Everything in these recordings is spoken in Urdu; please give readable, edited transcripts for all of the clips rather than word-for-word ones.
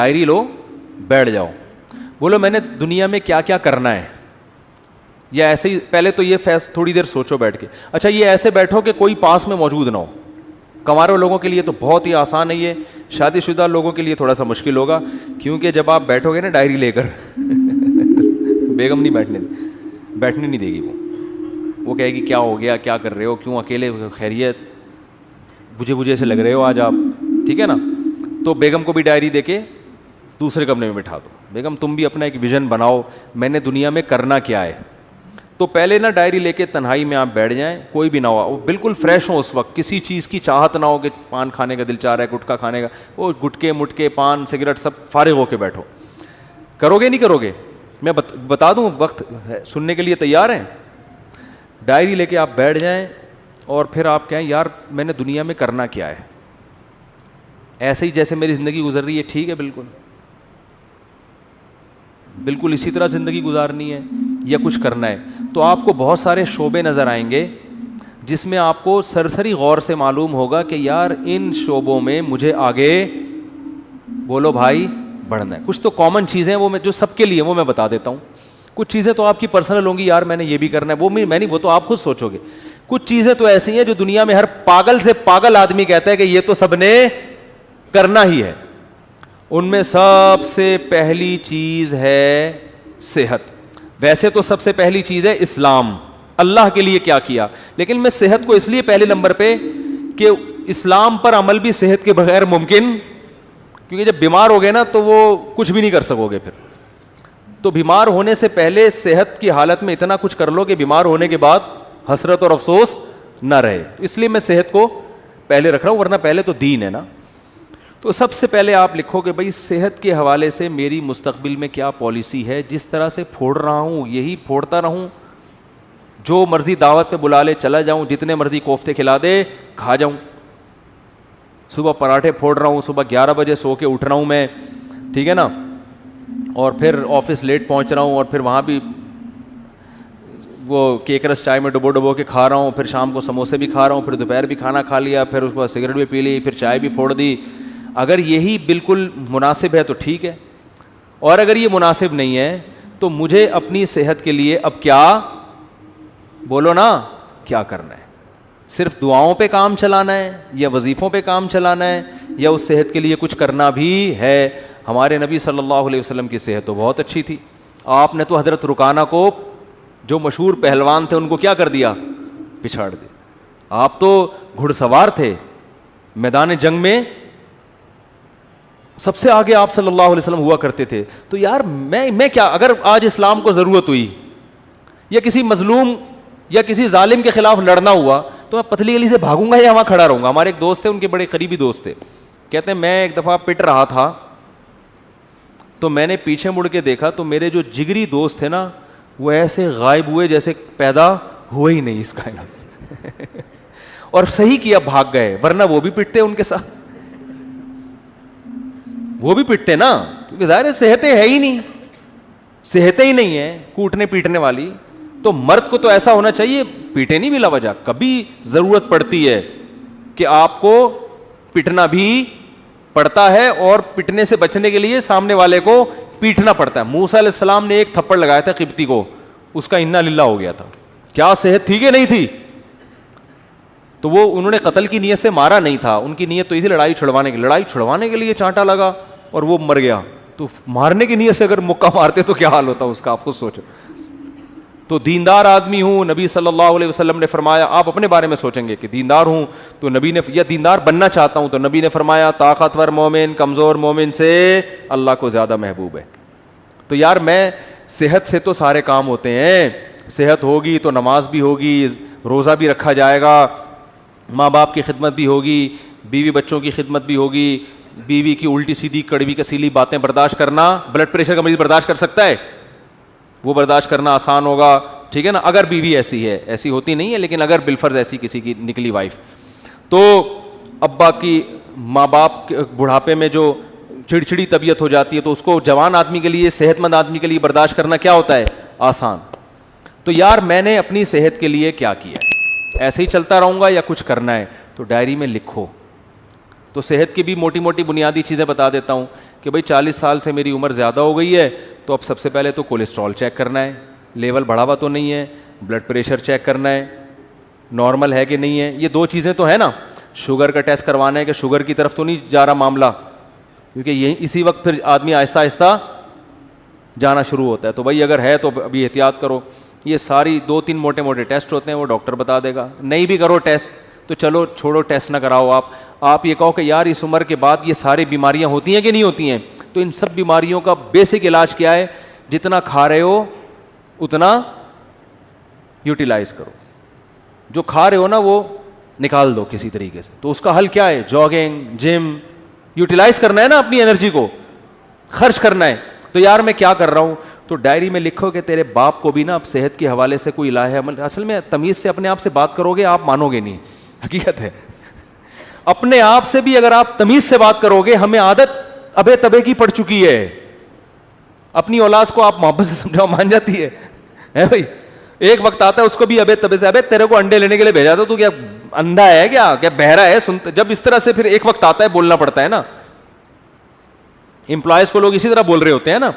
ڈائری لو, بیٹھ جاؤ, بولو میں نے دنیا میں کیا کیا کرنا ہے. یا ایسے ہی پہلے تو یہ تھوڑی دیر سوچو بیٹھ کے. اچھا یہ ایسے بیٹھو کہ کوئی پاس میں موجود نہ ہو. کنوارے لوگوں کے لیے تو بہت ہی آسان ہے یہ, شادی شدہ لوگوں کے لیے تھوڑا سا مشکل ہوگا, کیونکہ جب آپ بیٹھو گے نا ڈائری لے کر بیگم نہیں بیٹھنے نہیں دے گی. وہ کہے گی کیا ہو گیا, کیا کر رہے ہو, کیوں اکیلے, خیریت, بجھے سے لگ رہے ہو آج آپ, ٹھیک ہے نا. تو بیگم کو بھی ڈائری دے کے دوسرے کمرے میں بٹھا دو, بیگم تم بھی اپنا ایک ویژن بناؤ, میں نے دنیا میں کرنا کیا ہے. تو پہلے نا ڈائری لے کے تنہائی میں آپ بیٹھ جائیں, کوئی بھی نہ ہو, بالکل فریش ہو اس وقت, کسی چیز کی چاہت نہ ہو کہ پان کھانے کا دل چاہ رہا ہے, گٹکا کھانے کا, وہ گٹکے مٹکے پان سگریٹ سب فارغ ہو کے بیٹھو. کرو گے نہیں کرو گے, میں بتا دوں وقت سننے کے لیے تیار ہیں. ڈائری لے کے آپ بیٹھ جائیں اور پھر آپ کہیں یار میں نے دنیا میں کرنا کیا ہے, ایسے ہی جیسے میری زندگی گزر رہی ہے ٹھیک ہے, بالکل اسی طرح زندگی گزارنی ہے یا کچھ کرنا ہے. تو آپ کو بہت سارے شعبے نظر آئیں گے جس میں آپ کو سرسری غور سے معلوم ہوگا کہ یار ان شعبوں میں مجھے آگے بولو بھائی بڑھنا ہے. کچھ تو کامن چیزیں وہ میں جو سب کے لیے وہ میں بتا دیتا ہوں. کچھ چیزیں تو آپ کی پرسنل ہوں گی, یار میں نے یہ بھی کرنا ہے, وہ میں نہیں, وہ تو آپ خود سوچو گے. کچھ چیزیں تو ایسی ہیں جو دنیا میں ہر پاگل سے پاگل آدمی کہتا ہے کہ یہ تو سب نے کرنا ہی ہے. ان میں سب سے پہلی چیز ہے صحت. ویسے تو سب سے پہلی چیز ہے اسلام, اللہ کے لیے کیا کیا, لیکن میں صحت کو اس لیے پہلے نمبر پہ کہ اسلام پر عمل بھی صحت کے بغیر ممکن, کیونکہ جب بیمار ہو گئے نا تو وہ کچھ بھی نہیں کر سکو گے پھر. تو بیمار ہونے سے پہلے صحت کی حالت میں اتنا کچھ کر لو کہ بیمار ہونے کے بعد حسرت اور افسوس نہ رہے. اس لیے میں صحت کو پہلے رکھ رہا ہوں, ورنہ پہلے تو دین ہے نا. تو سب سے پہلے آپ لکھو کہ بھائی صحت کے حوالے سے میری مستقبل میں کیا پالیسی ہے, جس طرح سے پھوڑ رہا ہوں یہی پھوڑتا رہوں, جو مرضی دعوت پہ بلا لے چلا جاؤں, جتنے مرضی کوفتے کھلا دے کھا جاؤں, صبح پراٹھے پھوڑ رہا ہوں, صبح 11 بجے سو کے اٹھ رہا ہوں میں, ٹھیک ہے نا, اور پھر آفس لیٹ پہنچ رہا ہوں, اور پھر وہاں بھی وہ کیک رس چائے میں ڈبو کے کھا رہا ہوں, پھر شام کو سموسے بھی کھا رہا ہوں, پھر دوپہر بھی کھانا کھا لیا, پھر اس کے بعد سگریٹ بھی پی لی, پھر چائے بھی پھوڑ دی. اگر یہی بالکل مناسب ہے تو ٹھیک ہے, اور اگر یہ مناسب نہیں ہے تو مجھے اپنی صحت کے لیے اب کیا بولو نا کیا کرنا ہے. صرف دعاؤں پہ کام چلانا ہے, یا وظیفوں پہ کام چلانا ہے, یا اس صحت کے لیے کچھ کرنا بھی ہے. ہمارے نبی صلی اللہ علیہ وسلم کی صحت تو بہت اچھی تھی. آپ نے تو حضرت رکانہ کو, جو مشہور پہلوان تھے, ان کو کیا کر دیا, پچھاڑ دیا. آپ تو گھڑ سوار تھے, میدان جنگ میں سب سے آگے آپ صلی اللہ علیہ وسلم ہوا کرتے تھے. تو یار میں کیا, اگر آج اسلام کو ضرورت ہوئی یا کسی مظلوم یا کسی ظالم کے خلاف لڑنا ہوا, تو میں پتلی گلی سے بھاگوں گا یا وہاں کھڑا رہوں گا. ہمارے ایک دوست تھے, ان کے بڑے قریبی دوست تھے, کہتے ہیں میں ایک دفعہ پٹ رہا تھا تو میں نے پیچھے مڑ کے دیکھا تو میرے جو جگری دوست تھے نا وہ ایسے غائب ہوئے جیسے پیدا ہوئے ہی نہیں اس کائنات اور صحیح کیا, بھاگ گئے, ورنہ وہ بھی پٹتے ان کے ساتھ, وہ بھی پٹتے نا, کیونکہ ظاہر ہے صحتیں ہے ہی نہیں, صحتیں ہی نہیں ہیں کوٹنے پیٹنے والی. تو مرد کو تو ایسا ہونا چاہیے پیٹے نہیں بلا وجہ. کبھی ضرورت پڑتی ہے کہ آپ کو پٹنا بھی پڑتا ہے, اور پٹنے سے بچنے کے لیے سامنے والے کو پیٹنا پڑتا ہے. موسیٰ علیہ السلام نے ایک تھپڑ لگایا تھا قبطی کو, اس کا انا للہ ہو گیا تھا. کیا صحت تھی کہ نہیں تھی؟ تو وہ انہوں نے قتل کی نیت سے مارا نہیں تھا, ان کی نیت تو یہ تھی لڑائی چھڑوانے کی. لڑائی چھڑوانے کے لیے چانٹا لگا اور وہ مر گیا. تو مارنے کی نیت سے اگر مکہ مارتے تو کیا حال ہوتا اس کا, آپ خود سوچو. تو دیندار آدمی ہوں, نبی صلی اللہ علیہ وسلم نے فرمایا, آپ اپنے بارے میں سوچیں گے کہ دیندار ہوں تو نبی نے, یا دیندار بننا چاہتا ہوں تو نبی نے فرمایا طاقتور مومن کمزور مومن سے اللہ کو زیادہ محبوب ہے. تو یار میں صحت سے تو سارے کام ہوتے ہیں, صحت ہوگی تو نماز بھی ہوگی, روزہ بھی رکھا جائے گا, ماں باپ کی خدمت بھی ہوگی, بیوی بچوں کی خدمت بھی ہوگی. بیوی کی الٹی سیدھی کڑوی کسیلی باتیں برداشت کرنا, بلڈ پریشر کا مریض برداشت کر سکتا ہے, وہ برداشت کرنا آسان ہوگا, ٹھیک ہے نا, اگر بیوی ایسی ہے, ایسی ہوتی نہیں ہے لیکن اگر بالفرض ایسی کسی کی نکلی وائف. تو ابا کی, ماں باپ کے بڑھاپے میں جو چڑچڑی طبیعت ہو جاتی ہے تو اس کو جوان آدمی کے لیے, صحت مند آدمی کے لیے برداشت کرنا کیا ہوتا ہے, آسان. تو یار میں نے اپنی صحت کے لیے کیا کیا, ایسے ہی چلتا رہوں گا یا کچھ کرنا ہے, تو ڈائری میں لکھو. تو صحت کی بھی موٹی موٹی بنیادی چیزیں بتا دیتا ہوں. کہ بھائی 40 سال سے میری عمر زیادہ ہو گئی ہے, تو اب سب سے پہلے تو کولیسٹرول چیک کرنا ہے, لیول بڑھا ہوا تو نہیں ہے, بلڈ پریشر چیک کرنا ہے نارمل ہے کہ نہیں ہے. یہ 2 چیزیں تو ہے نا. شوگر کا ٹیسٹ کروانا ہے کہ شوگر کی طرف تو نہیں جا رہا معاملہ, کیونکہ یہ اسی وقت پھر آدمی آہستہ آہستہ جانا شروع ہوتا ہے. تو بھائی اگر ہے تو ابھی احتیاط کرو. یہ ساری 2-3 موٹے موٹے ٹیسٹ ہوتے ہیں, وہ ڈاکٹر بتا دے گا. نہیں بھی کرو ٹیسٹ تو چلو چھوڑو, ٹیسٹ نہ کراؤ. آپ یہ کہو کہ یار اس عمر کے بعد یہ ساری بیماریاں ہوتی ہیں کہ نہیں ہوتی ہیں, تو ان سب بیماریوں کا بیسک علاج کیا ہے؟ جتنا کھا رہے ہو اتنا یوٹیلائز کرو. جو کھا رہے ہو نا وہ نکال دو کسی طریقے سے. تو اس کا حل کیا ہے؟ جاگنگ, جم, یوٹیلائز کرنا ہے نا, اپنی انرجی کو خرچ کرنا ہے. تو یار میں کیا کر رہا ہوں, تو ڈائری میں لکھو کہ تیرے باپ کو بھی نا اب صحت کے حوالے سے کوئی الہ عمل. اصل میں تمیز سے اپنے آپ سے بات کرو گے آپ مانو گے نہیں, حقیقت ہے. اپنے آپ سے بھی اگر آپ تمیز سے بات کرو گے, ہمیں عادت ابے تبے کی پڑ چکی ہے. اپنی اولاد کو آپ محبت سے سمجھاؤ مان جاتی ہے بھائی. ایک وقت آتا ہے اس کو بھی ابے تبے سے, ابے تیرے کو انڈے لینے کے لیے بھیجا تو کیا اندھا ہے کیا بہرا ہے؟ سنتا جب اس طرح سے پھر ایک وقت آتا ہے بولنا پڑتا ہے نا. امپلائز کو لوگ اسی طرح بول رہے ہوتے ہیں نا.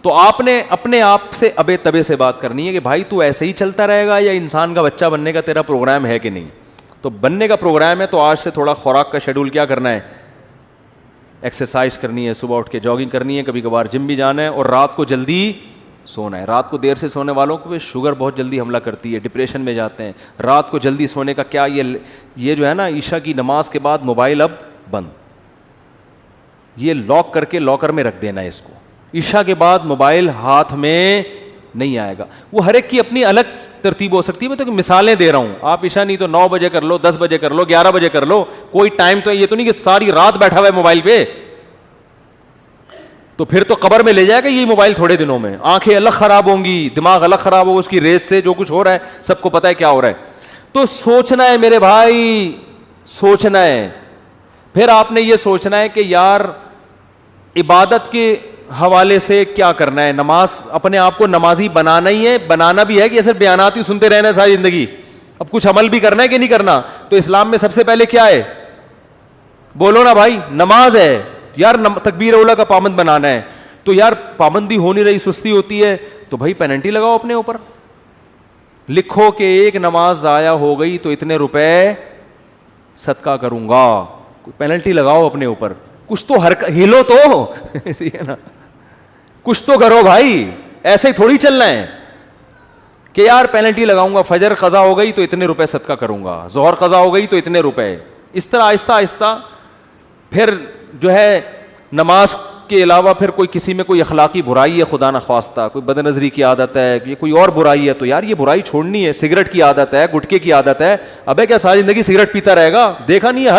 تو آپ نے اپنے آپ سے ابے تبے سے بات کرنی ہے کہ بھائی تو ایسے ہی چلتا رہے گا یا انسان کا بچہ بننے کا تیرا پروگرام ہے کہ نہیں. تو بننے کا پروگرام ہے تو آج سے تھوڑا خوراک کا شیڈول کیا کرنا ہے؟ ایکسرسائز کرنی ہے, صبح اٹھ کے جاگنگ کرنی ہے, کبھی کبھار جم بھی جانا ہے, اور رات کو جلدی سونا ہے. رات کو دیر سے سونے والوں کو شوگر بہت جلدی حملہ کرتی ہے, ڈپریشن میں جاتے ہیں. رات کو جلدی سونے کا کیا, یہ جو ہے نا عشاء کی نماز کے بعد موبائل اب بند, یہ لاک کر کے لاکر میں رکھ دینا ہے اس کو. عشاء کے بعد موبائل ہاتھ میں نہیں آئے گا. وہ ہر ایک کی اپنی الگ ترتیب ہو سکتی ہے, میں تو مثالیں دے رہا ہوں. آپ عشاء نہیں تو 9 بجے کر لو, 10 بجے کر لو, 11 بجے کر لو, کوئی ٹائم تو یہ تو نہیں کہ ساری رات بیٹھا ہوا ہے موبائل پہ, تو پھر تو قبر میں لے جائے گا یہ موبائل تھوڑے دنوں میں. آنکھیں الگ خراب ہوں گی, دماغ الگ خراب ہوگا, اس کی ریس سے جو کچھ ہو رہا ہے سب کو پتہ ہے کیا ہو رہا ہے. تو سوچنا ہے میرے بھائی, سوچنا ہے. پھر آپ نے یہ سوچنا ہے کہ یار عبادت کے حوالے سے کیا کرنا ہے. نماز, اپنے آپ کو نمازی بنانا ہی ہے, بنانا بھی ہے کہ ایسے بیانات ہی سنتے رہنا ہے ساری زندگی. اب کچھ عمل بھی کرنا ہے کہ نہیں کرنا. تو اسلام میں سب سے پہلے کیا ہے؟ بولو نا بھائی, نماز ہے. یار تکبیر اولا کا پابند بنانا ہے, تو یار پابندی ہو نہیں رہی, سستی ہوتی ہے, تو بھائی پینلٹی لگاؤ اپنے اوپر. لکھو کہ ایک نماز ضائع ہو گئی تو اتنے روپے صدقہ کروں گا. پینلٹی لگاؤ اپنے اوپر. کچھ تو ہلو تو ٹھیک ہے نا, کچھ تو کرو بھائی. ایسے ہی تھوڑی چلنا ہے کہ یار پینلٹی لگاؤں گا, فجر قضا ہو گئی تو اتنے روپے صدقہ کروں گا, ظہر قضا ہو گئی تو اتنے روپے. اس طرح آہستہ آہستہ. پھر جو ہے نماز کے علاوہ پھر کوئی کسی میں کوئی اخلاقی برائی ہے خدا نخواستہ, کوئی بد نظری کی عادت ہے, یہ کوئی اور برائی ہے, تو یار یہ برائی چھوڑنی ہے. سگریٹ کی عادت ہے, گٹکے کی عادت ہے, ابے کیا ساری زندگی سگریٹ پیتا رہے گا؟ دیکھا نہیں ہے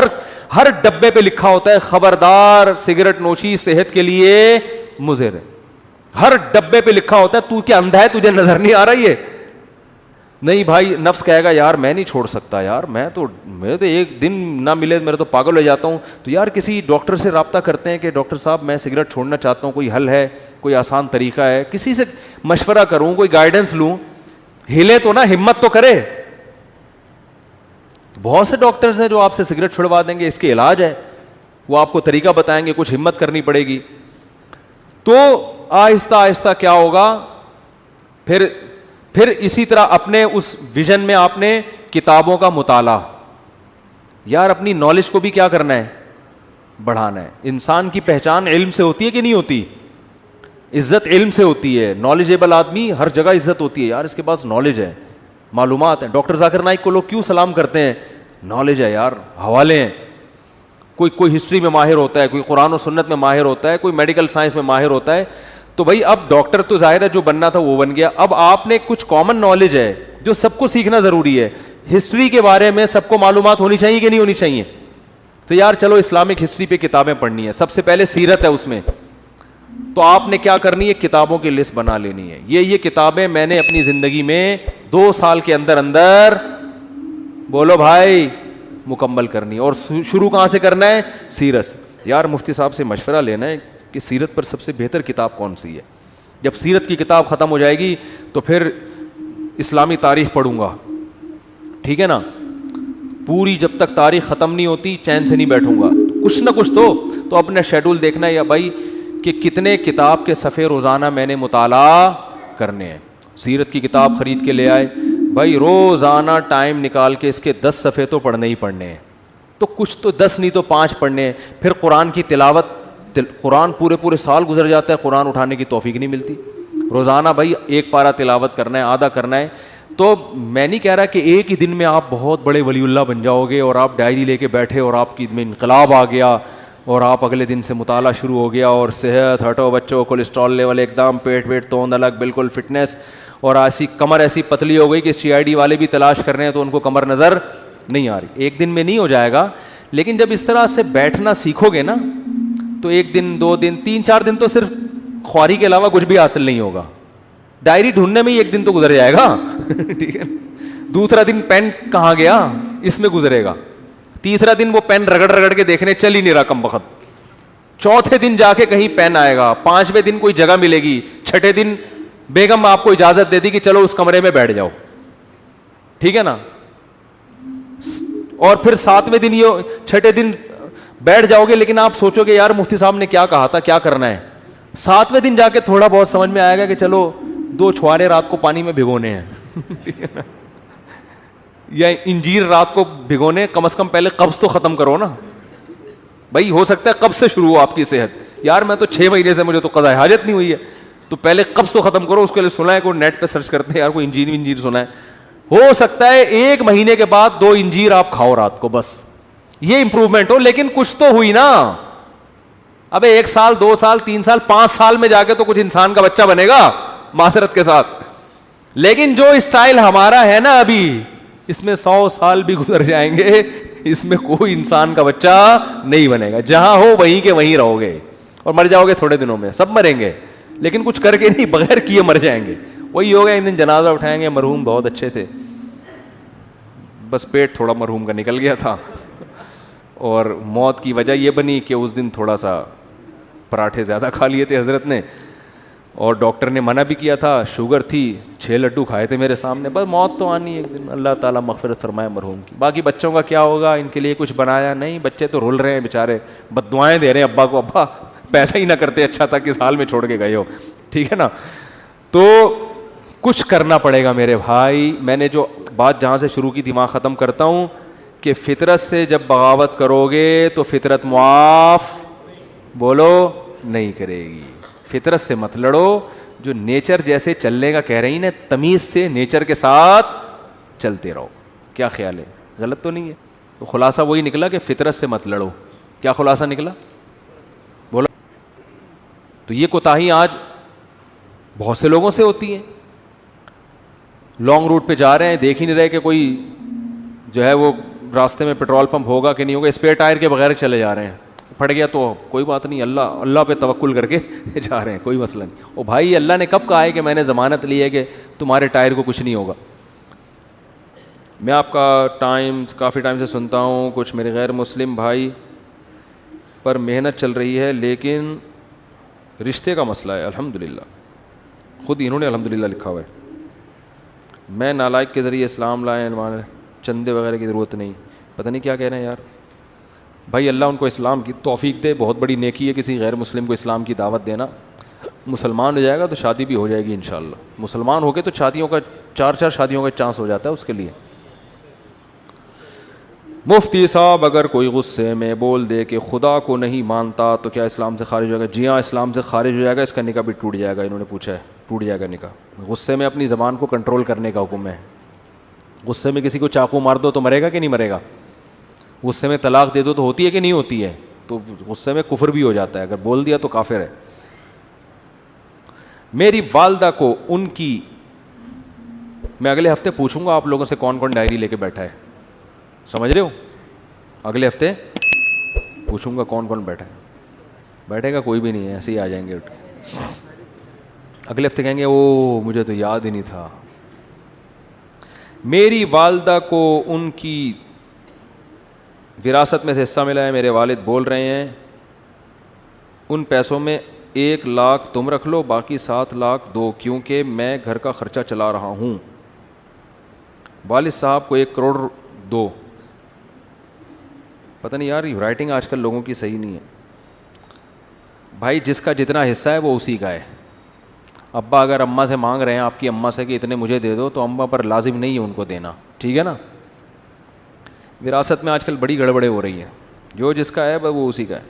ہر ڈبے پہ لکھا ہوتا ہے خبردار سگریٹ نوشی صحت کے لیے مضر ہے. ہر ڈبے پہ لکھا ہوتا ہے. تو کیا اندھا ہے, تجھے نظر نہیں آ رہی ہے؟ نہیں بھائی, نفس کہے گا یار میں نہیں چھوڑ سکتا, یار میں تو ایک دن نہ ملے میرے تو پاگل ہو جاتا ہوں. تو یار کسی ڈاکٹر سے رابطہ کرتے ہیں کہ ڈاکٹر صاحب میں سگریٹ چھوڑنا چاہتا ہوں, کوئی حل ہے, کوئی آسان طریقہ ہے, کسی سے مشورہ کروں, کوئی گائیڈنس لوں. ہلے تو نا, ہمت تو کرے. بہت سے ڈاکٹرز ہیں جو آپ سے سگریٹ چھڑوا دیں گے, اس کے علاج ہے, وہ آپ کو طریقہ بتائیں گے, کچھ ہمت کرنی پڑے گی. تو آہستہ آہستہ کیا ہوگا, پھر اسی طرح اپنے اس ویژن میں آپ نے کتابوں کا مطالعہ, یار اپنی نالج کو بھی کیا کرنا ہے, بڑھانا ہے. انسان کی پہچان علم سے ہوتی ہے کہ نہیں ہوتی؟ عزت علم سے ہوتی ہے. نالجیبل آدمی ہر جگہ عزت ہوتی ہے, یار اس کے پاس نالج ہے, معلومات ہیں. ڈاکٹر ذاکر نائک کو لوگ کیوں سلام کرتے ہیں؟ نالج ہے یار, حوالے ہیں. کوئی ہسٹری میں ماہر ہوتا ہے, کوئی قرآن و سنت میں ماہر ہوتا ہے, کوئی میڈیکل سائنس میں ماہر ہوتا ہے. تو بھائی اب ڈاکٹر تو ظاہر ہے جو بننا تھا وہ بن گیا. اب آپ نے کچھ کامن نالج ہے جو سب کو سیکھنا ضروری ہے. ہسٹری کے بارے میں سب کو معلومات ہونی چاہیے کہ نہیں ہونی چاہیے؟ تو یار چلو اسلامک ہسٹری پہ کتابیں پڑھنی ہے. سب سے پہلے سیرت ہے اس میں, تو آپ نے کیا کرنی ہے, کتابوں کی لسٹ بنا لینی ہے. یہ کتابیں میں نے اپنی زندگی میں 2 سال کے اندر بولو بھائی مکمل کرنی ہے. اور شروع کہاں سے کرنا ہے؟ سیرت سے. یار مفتی صاحب سے مشورہ لینا ہے کہ سیرت پر سب سے بہتر کتاب کون سی ہے. جب سیرت کی کتاب ختم ہو جائے گی تو پھر اسلامی تاریخ پڑھوں گا, ٹھیک ہے نا. پوری جب تک تاریخ ختم نہیں ہوتی چین سے نہیں بیٹھوں گا. کچھ نہ کچھ تو اپنا شیڈول دیکھنا ہے. یا بھائی کہ کتنے کتاب کے صفحے روزانہ میں نے مطالعہ کرنے ہیں. سیرت کی کتاب خرید کے لے آئے, بھائی روزانہ ٹائم نکال کے اس کے 10 صفحے تو پڑھنے ہی پڑھنے ہیں. تو کچھ تو 10 نہیں تو 5 پڑھنے ہیں. پھر قرآن کی تلاوت, قرآن پورے سال گزر جاتا ہے, قرآن اٹھانے کی توفیق نہیں ملتی. روزانہ بھائی ایک پارہ تلاوت کرنا ہے, آدھا کرنا ہے. تو میں نہیں کہہ رہا کہ ایک ہی دن میں آپ بہت بڑے ولی اللہ بن جاؤ گے اور آپ ڈائری لے کے بیٹھے اور آپ کی میں انقلاب آ گیا اور آپ اگلے دن سے مطالعہ شروع ہو گیا اور صحت ہٹو بچوں, کولیسٹرول لیول ایک دم, پیٹ ویٹ توند الگ, بالکل فٹنس, اور ایسی کمر ایسی پتلی ہو گئی کہ CID والے بھی تلاش کر رہے ہیں تو ان کو کمر نظر نہیں آ رہی. ایک دن میں نہیں ہو جائے گا, لیکن جب اس طرح سے بیٹھنا سیکھو گے نا تو 1 دن 2 دن 3-4 دن تو صرف خواری کے علاوہ کچھ بھی حاصل نہیں ہوگا. ڈائری ڈھونڈنے میں ہی 1 دن تو گزر جائے گا, ٹھیک ہے. دوسرا دن پین کہاں گیا اس میں گزرے گا. تیسرا دن وہ پین رگڑ کے دیکھنے چل ہی نہیں رہا کم وقت. چوتھے دن جا کے کہیں پین آئے گا. 5ویں دن کوئی جگہ ملے گی. 6ٹھے دن بیگم آپ کو اجازت دے دی کہ چلو اس کمرے میں بیٹھ جاؤ, ٹھیک ہے نا. اور پھر 7ویں دن, یہ 6ٹھے دن بیٹھ جاؤ گے, لیکن آپ سوچو گے یار مفتی صاحب نے کیا کہا تھا, کیا کرنا ہے. 7ویں دن جا کے تھوڑا بہت سمجھ میں آئے گا کہ چلو 2 چھوارے رات کو پانی میں بھگونے ہیں یا انجیر رات کو بھگونے. کم از کم پہلے قبض تو ختم کرو نا بھائی. ہو سکتا ہے قبض سے شروع ہو آپ کی صحت. یار میں تو 6 مہینے سے مجھے تو قضاء حاجت نہیں ہوئی ہے, تو پہلے قبض تو ختم کرو. اس کے لیے سنا ہے کوئی نیٹ پہ سرچ کرتے ہیں یار کوئی انجیر سنا ہے. ہو سکتا ہے 1 مہینے کے بعد 2 انجیر آپ کھاؤ رات کو, بس یہ امپروومنٹ ہو, لیکن کچھ تو ہوئی نا. ابے 1 سال 2 سال 3 سال 5 سال میں جا کے تو کچھ انسان کا بچہ بنے گا معذرت کے ساتھ. لیکن جو اسٹائل ہمارا ہے نا ابھی, اس میں 100 سال بھی گزر جائیں گے, اس میں کوئی انسان کا بچہ نہیں بنے گا. جہاں ہو وہیں کے وہیں رہو گے اور مر جاؤ گے تھوڑے دنوں میں. سب مریں گے لیکن کچھ کر کے نہیں, بغیر کیے مر جائیں گے. وہی ہوگا ایک دن جنازہ اٹھائیں گے, مرحوم بہت اچھے تھے, بس پیٹ تھوڑا مرحوم کا نکل گیا تھا اور موت کی وجہ یہ بنی کہ اس دن تھوڑا سا پراٹھے زیادہ کھا لیے تھے حضرت نے, اور ڈاکٹر نے منع بھی کیا تھا, شوگر تھی, 6 لڈو کھائے تھے میرے سامنے. بس موت تو آنی ایک دن, اللہ تعالیٰ مغفرت فرمائے مرحوم کی. باقی بچوں کا کیا ہوگا, ان کے لیے کچھ بنایا نہیں, بچے تو رول رہے ہیں بیچارے, بد دعائیں دے رہے ہیں ابا کو, ابا پیدا ہی نہ کرتے اچھا تھا, کس حال میں چھوڑ کے گئے ہو, ٹھیک ہے نا. تو کچھ کرنا پڑے گا میرے بھائی. میں نے جو بات جہاں سے شروع کی تھی وہاں ختم کرتا ہوں کہ فطرت سے جب بغاوت کرو گے تو فطرت معاف بولو نہیں کرے گی. فطرت سے مت لڑو, جو نیچر جیسے چلنے کا کہہ رہی نا, تمیز سے نیچر کے ساتھ چلتے رہو. کیا خیال ہے, غلط تو نہیں ہے؟ تو خلاصہ وہی نکلا کہ فطرت سے مت لڑو. کیا خلاصہ نکلا بولو. تو یہ کوتاہی آج بہت سے لوگوں سے ہوتی ہے. لانگ روٹ پہ جا رہے ہیں, دیکھ ہی نہیں رہے کہ کوئی جو ہے وہ راستے میں پیٹرول پمپ ہوگا کہ نہیں ہوگا, اسپیئر ٹائر کے بغیر چلے جا رہے ہیں. پھٹ گیا تو کوئی بات نہیں, اللہ پہ توکل کر کے جا رہے ہیں, کوئی مسئلہ نہیں. او بھائی, اللہ نے کب کہا ہے کہ میں نے ضمانت لی ہے کہ تمہارے ٹائر کو کچھ نہیں ہوگا. میں آپ کا کافی ٹائم سے سنتا ہوں, کچھ میرے غیر مسلم بھائی پر محنت چل رہی ہے لیکن رشتے کا مسئلہ ہے. الحمدللہ, خود انہوں نے الحمدللہ لکھا ہوا ہے. میں نالائق کے ذریعے اسلام لائے, چندے وغیرہ کی ضرورت نہیں. پتہ نہیں کیا کہہ رہے ہیں یار. بھائی اللہ ان کو اسلام کی توفیق دے, بہت بڑی نیکی ہے کسی غیر مسلم کو اسلام کی دعوت دینا. مسلمان ہو جائے گا تو شادی بھی ہو جائے گی انشاءاللہ. مسلمان ہو کے تو شادیوں کا 4 شادیوں کا چانس ہو جاتا ہے اس کے لیے. مفتی صاحب اگر کوئی غصے میں بول دے کہ خدا کو نہیں مانتا تو کیا اسلام سے خارج ہو جائے گا؟ جی ہاں, اسلام سے خارج ہو جائے گا, اس کا نکاح بھی ٹوٹ جائے گا. انہوں نے پوچھا ہے, ٹوٹ جائے گا نکاح. غصے میں اپنی زبان کو کنٹرول کرنے کا حکم ہے. غصے میں کسی کو چاقو مار دو تو مرے گا کہ نہیں مرے گا؟ غصے میں طلاق دے دو تو ہوتی ہے کہ نہیں ہوتی ہے؟ تو غصے میں کفر بھی ہو جاتا ہے, اگر بول دیا تو کافر ہے. میری والدہ کو ان کی, میں اگلے ہفتے پوچھوں گا آپ لوگوں سے کون کون ڈائری لے کے بیٹھا ہے, سمجھ رہے ہو؟ اگلے ہفتے پوچھوں گا کون کون بیٹھا ہے. بیٹھے گا کوئی بھی نہیں ہے, ایسے ہی آ جائیں گے. اگلے ہفتے کہیں گے او مجھے تو یاد ہی نہیں تھا. میری والدہ کو ان کی وراثت میں سے حصہ ملا ہے. میرے والد بول رہے ہیں ان پیسوں میں 1 لاکھ تم رکھ لو, باقی 7 لاکھ دو, کیونکہ میں گھر کا خرچہ چلا رہا ہوں. والد صاحب کو 1 کروڑ دو. پتہ نہیں یار, رائٹنگ آج کل لوگوں کی صحیح نہیں ہے. بھائی جس کا جتنا حصہ ہے وہ اسی کا ہے. ابا اگر اماں سے مانگ رہے ہیں آپ کی اماں سے کہ اتنے مجھے دے دو, تو اماں پر لازم نہیں ہے ان کو دینا, ٹھیک ہے نا. وراثت میں آج کل بڑی گڑبڑیں ہو رہی ہیں, جو جس کا ہے وہ اسی کا ہے.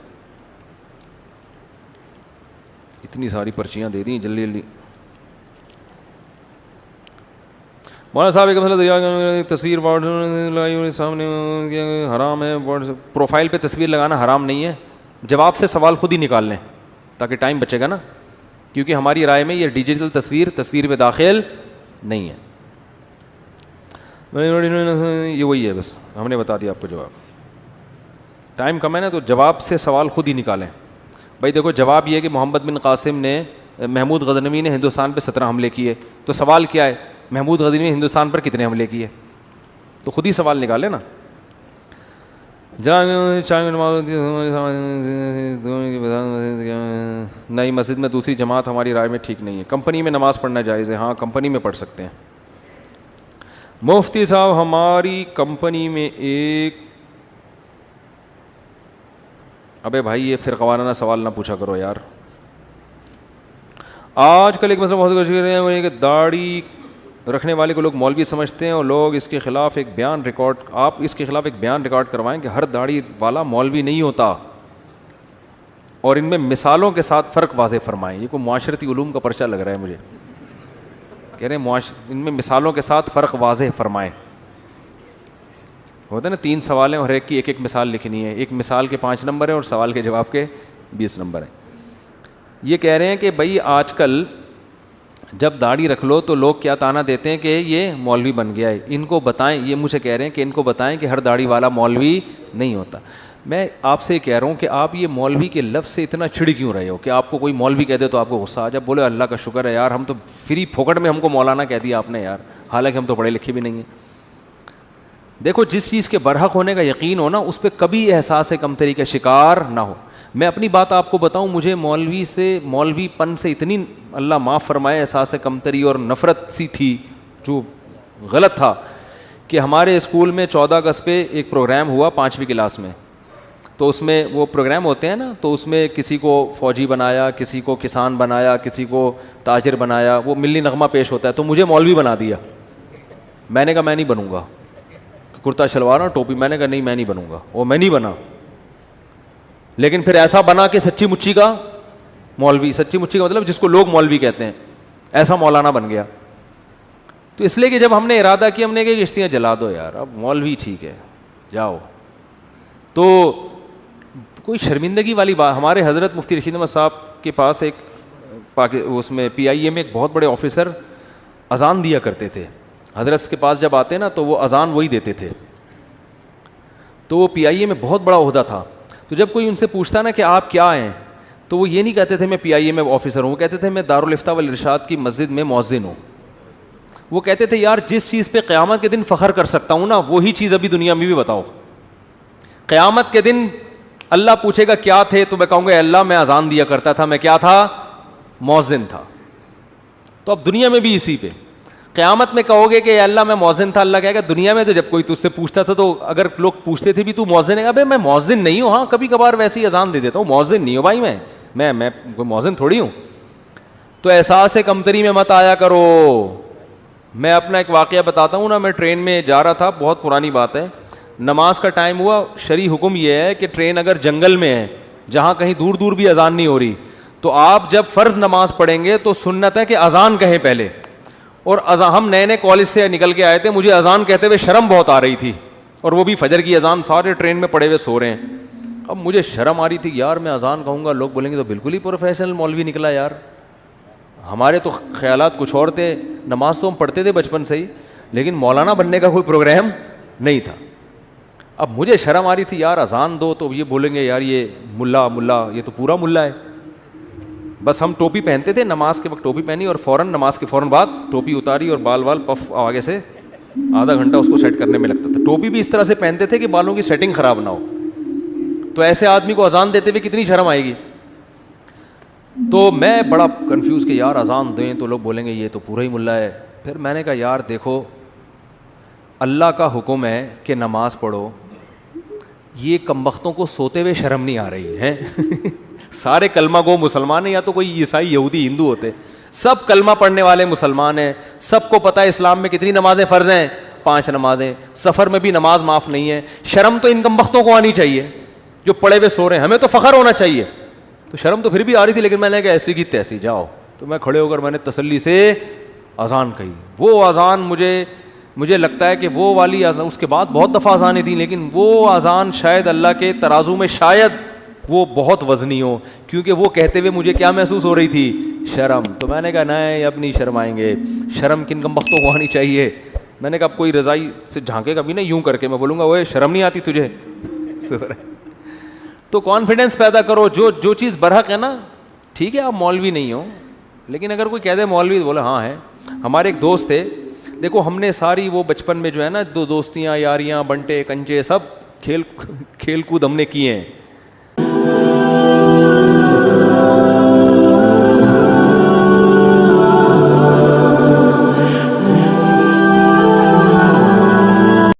اتنی ساری پرچیاں دے دیں جلدی جلدی. مولانا صاحب ایک مسئلہ, تصویر سامنے حرام ہے, پروفائل پہ تصویر لگانا حرام نہیں ہے. جواب سے سوال خود ہی نکال لیں تاکہ ٹائم بچے گا نا, کیونکہ ہماری رائے میں یہ ڈیجیٹل تصویر پہ داخل نہیں ہے. یہ وہی ہے, بس ہم نے بتا دیا آپ کو جواب. ٹائم کم ہے نا, تو جواب سے سوال خود ہی نکالیں. بھائی دیکھو جواب یہ ہے کہ محمد بن قاسم نے, محمود غزنوی نے ہندوستان پہ 17 حملے کیے. تو سوال کیا ہے, محمود غزنوی نے ہندوستان پر کتنے حملے کیے؟ تو خود ہی سوال نکالے نا. نئی مسجد میں دوسری جماعت ہماری رائے میں ٹھیک نہیں ہے. کمپنی میں نماز پڑھنا جائز ہے, ہاں کمپنی میں پڑھ سکتے ہیں. مفتی صاحب ہماری کمپنی میں ایک, ابے بھائی یہ فرقہ وارانہ سوال نہ پوچھا کرو یار. آج کل ایک مسئلہ بہت کوشش کر رہے ہیں وہ یہ کہ داڑھی رکھنے والے کو لوگ مولوی سمجھتے ہیں, اور لوگ اس کے خلاف ایک بیان ریکارڈ, آپ اس کے خلاف ایک بیان ریکارڈ کروائیں کہ ہر داڑھی والا مولوی نہیں ہوتا, اور ان میں مثالوں کے ساتھ فرق واضح فرمائیں. یہ کوئی معاشرتی علوم کا پرچہ لگ رہا ہے مجھے. کہہ رہے ہیں ان میں مثالوں کے ساتھ فرق واضح فرمائیں. ہوتا ہے نا 3 سوال ہیں اور ایک کی ایک مثال لکھنی ہے, ایک مثال کے 5 نمبر ہیں اور سوال کے جواب کے 20 نمبر ہیں. یہ کہہ رہے ہیں کہ بھائی آج کل جب داڑھی رکھ لو تو لوگ کیا تانا دیتے ہیں کہ یہ مولوی بن گیا ہے. ان کو بتائیں, یہ مجھے کہہ رہے ہیں کہ ان کو بتائیں کہ ہر داڑھی والا مولوی نہیں ہوتا. میں آپ سے کہہ رہا ہوں کہ آپ یہ مولوی کے لفظ سے اتنا چڑ کیوں رہے ہو کہ آپ کو کوئی مولوی کہہ دے تو آپ کو غصہ آ جائے. بولے اللہ کا شکر ہے یار, ہم تو فری پھوکٹ میں ہم کو مولانا کہہ دیا آپ نے یار, حالانکہ ہم تو پڑھے لکھے بھی نہیں ہیں. دیکھو جس چیز کے برحق ہونے کا یقین ہو نا, اس پہ کبھی احساس کمتری کا شکار نہ ہو. میں اپنی بات آپ کو بتاؤں, مجھے مولوی پن سے اتنی اللہ معاف فرمائے احساس کمتری اور نفرت سی تھی, جو غلط تھا, کہ ہمارے اسکول میں 14 اگست پہ ایک پروگرام ہوا 5ویں کلاس میں. تو اس میں وہ پروگرام ہوتے ہیں نا, تو اس میں کسی کو فوجی بنایا, کسی کو کسان بنایا, کسی کو تاجر بنایا, وہ ملی نغمہ پیش ہوتا ہے. تو مجھے مولوی بنا دیا. میں نے کہا میں نہیں بنوں گا, کرتا شلوار اور ٹوپی. میں نے کہا نہیں میں نہیں بنوں گا, وہ میں نہیں بنا. لیکن پھر ایسا بنا کہ سچی مچی کا مولوی, سچی مچی کا مطلب جس کو لوگ مولوی کہتے ہیں, ایسا مولانا بن گیا. تو اس لیے کہ جب ہم نے ارادہ کیا, ہم نے کہا کشتیاں جلا دو یار, اب مولوی ٹھیک ہے جاؤ. تو کوئی شرمندگی والی بات. ہمارے حضرت مفتی رشید احمد صاحب کے پاس ایک اس میں PIA میں ایک بہت بڑے آفیسر اذان دیا کرتے تھے. حضرت کے پاس جب آتے نا تو وہ اذان وہی دیتے تھے. تو وہ PIA میں بہت بڑا عہدہ تھا. تو جب کوئی ان سے پوچھتا نا کہ آپ کیا ہیں, تو وہ یہ نہیں کہتے تھے میں PIA میں آفیسر ہوں, وہ کہتے تھے میں دارالافتاء والارشاد کی مسجد میں مؤذن ہوں. وہ کہتے تھے یار جس چیز پہ قیامت کے دن فخر کر سکتا ہوں نا, وہی چیز ابھی دنیا میں بھی بتاؤ. قیامت کے دن اللہ پوچھے گا کیا تھے, تو میں کہوں گا اللہ میں اذان دیا کرتا تھا, میں کیا تھا, مؤذن تھا. تو اب دنیا میں بھی اسی پہ قیامت میں کہو گے کہ اللہ میں مؤذن تھا, اللہ کہے گا دنیا میں تو جب کوئی تجھ سے پوچھتا تھا تو اگر لوگ پوچھتے تھے بھی تو مؤذن ہے, ابے میں مؤذن نہیں ہوں, ہاں کبھی کبھار ویسے ہی اذان دے دیتا ہوں, مؤذن نہیں ہوں بھائی, میں کوئی مؤذن تھوڑی ہوں. تو احساس کمتری میں مت آیا کرو. میں اپنا ایک واقعہ بتاتا ہوں نا, میں ٹرین میں جا رہا تھا, بہت پرانی بات ہے, نماز کا ٹائم ہوا. شرعی حکم یہ ہے کہ ٹرین اگر جنگل میں ہے جہاں کہیں دور دور بھی اذان نہیں ہو رہی, تو آپ جب فرض نماز پڑھیں گے تو سنت ہے کہ اذان کہیں پہلے. اور ہم نئے نئے کالج سے نکل کے آئے تھے, مجھے اذان کہتے ہوئے شرم بہت آ رہی تھی, اور وہ بھی فجر کی اذان, سارے ٹرین میں پڑے ہوئے سو رہے ہیں. اب مجھے شرم آ رہی تھی یار, میں اذان کہوں گا لوگ بولیں گے تو بالکل ہی پروفیشنل مولوی نکلا یار. ہمارے تو خیالات کچھ اور تھے. نماز تو ہم پڑھتے تھے بچپن سے ہی, لیکن مولانا بننے کا کوئی پروگرام نہیں تھا. اب مجھے شرم آ رہی تھی یار, اذان دو تو یہ بولیں گے یار یہ ملا, یہ تو پورا ملا ہے. بس ہم ٹوپی پہنتے تھے, نماز کے وقت ٹوپی پہنی اور فوراً نماز کے فوراً بعد ٹوپی اتاری اور بال پف آگے سے آدھا گھنٹہ اس کو سیٹ کرنے میں لگتا تھا. ٹوپی بھی اس طرح سے پہنتے تھے کہ بالوں کی سیٹنگ خراب نہ ہو. تو ایسے آدمی کو اذان دیتے ہوئے کتنی شرم آئے گی. تو میں بڑا کنفیوز کہ یار اذان دیں تو لوگ بولیں گے یہ تو پورا ہی ملا ہے. پھر میں نے کہا یار دیکھو, اللہ کا حکم ہے کہ نماز پڑھو, یہ کمبختوں کو سوتے ہوئے شرم نہیں آ رہی ہے. سارے کلمہ گو مسلمان ہیں, یا تو کوئی عیسائی یہودی ہندو ہوتے, سب کلمہ پڑھنے والے مسلمان ہیں, سب کو پتہ ہے اسلام میں کتنی نمازیں فرض ہیں, 5 نمازیں, سفر میں بھی نماز معاف نہیں ہے. شرم تو ان کم بختوں کو آنی چاہیے جو پڑے ہوئے سو رہے ہیں, ہمیں تو فخر ہونا چاہیے. تو شرم تو پھر بھی آ رہی تھی, لیکن میں نے کہا ایسی کی تیسی جاؤ. تو میں کھڑے ہو کر میں نے تسلی سے اذان کہی. وہ اذان مجھے لگتا ہے کہ وہ والی اذان, اس کے بعد بہت دفعہ اذانیں تھیں, لیکن وہ اذان شاید اللہ کے ترازو میں شاید وہ بہت وزنی ہو, کیونکہ وہ کہتے ہوئے مجھے کیا محسوس ہو رہی تھی, شرم. تو میں نے کہا نہیں, اب نہیں شرمائیں گے, شرم کن کم بختوں کو آنی چاہیے. میں نے کہا اب کوئی رضائی سے جھانکے گا بھی نہیں, یوں کر کے میں بولوں گا وہ شرم نہیں آتی تجھے. تو کانفیڈنس پیدا کرو, جو چیز برحق ہے نا, ٹھیک ہے آپ مولوی نہیں ہو, لیکن اگر کوئی کہہ دے مولوی تو بولے ہاں ہے. ہمارے ایک دوست تھے, دیکھو ہم نے ساری وہ بچپن میں جو ہے نا دوستیاں یاریاں بنٹے کنچے سب کھیل کود ہم نے کیے ہیں,